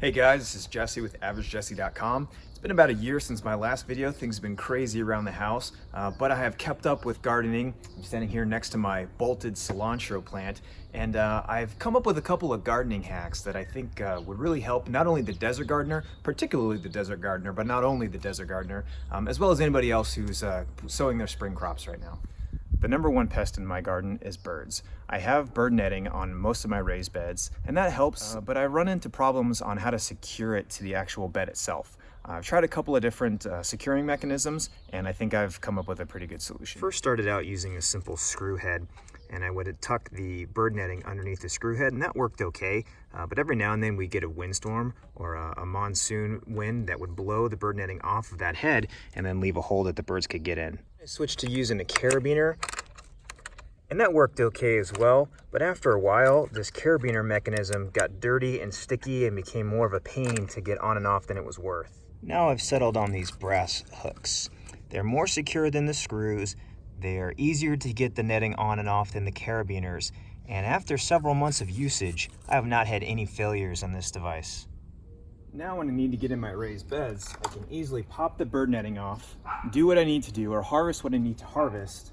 Hey guys, this is Jesse with averagejesse.com. It's been about a year since my last video. Things have been crazy around the house, but I have kept up with gardening. I'm standing here next to my bolted cilantro plant, and I've come up with a couple of gardening hacks that I think would really help not only the desert gardener, particularly the desert gardener, but not only the desert gardener, as well as anybody else who's sowing their spring crops right now. The number one pest in my garden is birds. I have bird netting on most of my raised beds, and that helps, but I run into problems on how to secure it to the actual bed itself. I've tried a couple of different securing mechanisms, and I think I've come up with a pretty good solution. First started out using a simple screw head, and I would tuck the bird netting underneath the screw head, and that worked okay, but every now and then we get a windstorm or a monsoon wind that would blow the bird netting off of that head and then leave a hole that the birds could get in. I switched to using a carabiner, and that worked okay as well, but after a while this carabiner mechanism got dirty and sticky and became more of a pain to get on and off than it was worth. Now I've settled on these brass hooks. They're more secure than the screws, they are easier to get the netting on and off than the carabiners, and after several months of usage I have not had any failures on this device. Now when I need to get in my raised beds, I can easily pop the bird netting off, do what I need to do, or harvest what I need to harvest,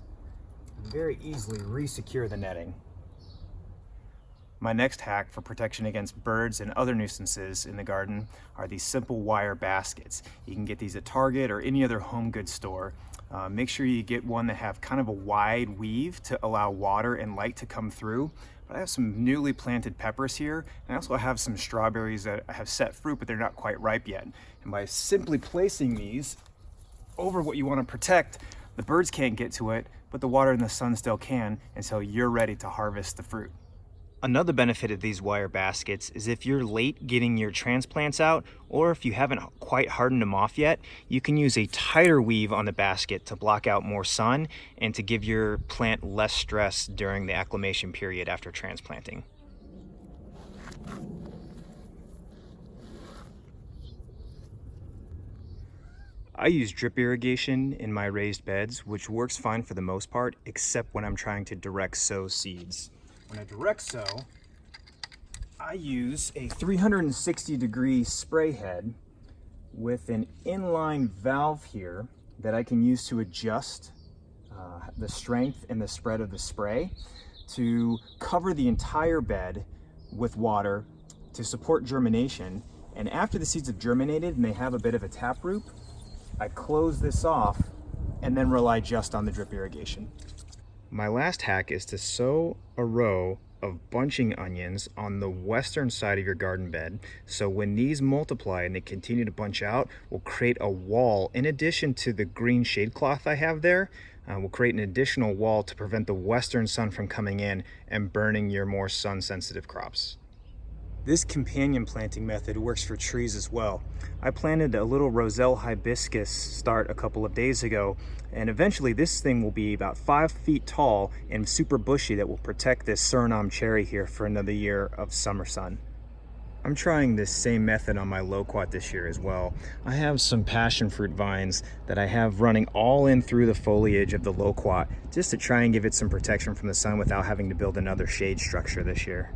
and very easily re-secure the netting. My next hack for protection against birds and other nuisances in the garden are these simple wire baskets. You can get these at Target or any other home goods store. Make sure you get one that have kind of a wide weave to allow water and light to come through. But I have some newly planted peppers here, and I also have some strawberries that have set fruit, but they're not quite ripe yet. And by simply placing these over what you want to protect, the birds can't get to it, but the water and the sun still can until you're ready to harvest the fruit. Another benefit of these wire baskets is if you're late getting your transplants out, or if you haven't quite hardened them off yet, you can use a tighter weave on the basket to block out more sun and to give your plant less stress during the acclimation period after transplanting. I use drip irrigation in my raised beds, which works fine for the most part, except when I'm trying to direct sow seeds. When I direct sow, I use a 360-degree spray head with an inline valve here that I can use to adjust the strength and the spread of the spray to cover the entire bed with water to support germination. And after the seeds have germinated and they have a bit of a taproot, I close this off and then rely just on the drip irrigation. My last hack is to sow a row of bunching onions on the western side of your garden bed. So when these multiply and they continue to bunch out, we'll create a wall. In addition to the green shade cloth I have there, we'll create an additional wall to prevent the western sun from coming in and burning your more sun-sensitive crops. This companion planting method works for trees as well. I planted a little Roselle hibiscus start a couple of days ago, and eventually this thing will be about 5 feet tall and super bushy that will protect this Suriname cherry here for another year of summer sun. I'm trying this same method on my loquat this year as well. I have some passion fruit vines that I have running all in through the foliage of the loquat just to try and give it some protection from the sun without having to build another shade structure this year.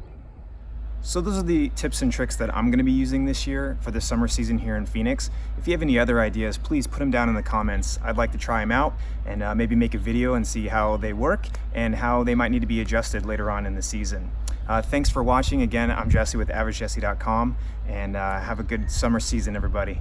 So those are the tips and tricks that I'm going to be using this year for the summer season here in Phoenix. If you have any other ideas, please put them down in the comments. I'd like to try them out and maybe make a video and see how they work and how they might need to be adjusted later on in the season. Thanks for watching. Again, I'm Jesse with averagejesse.com, and have a good summer season, everybody.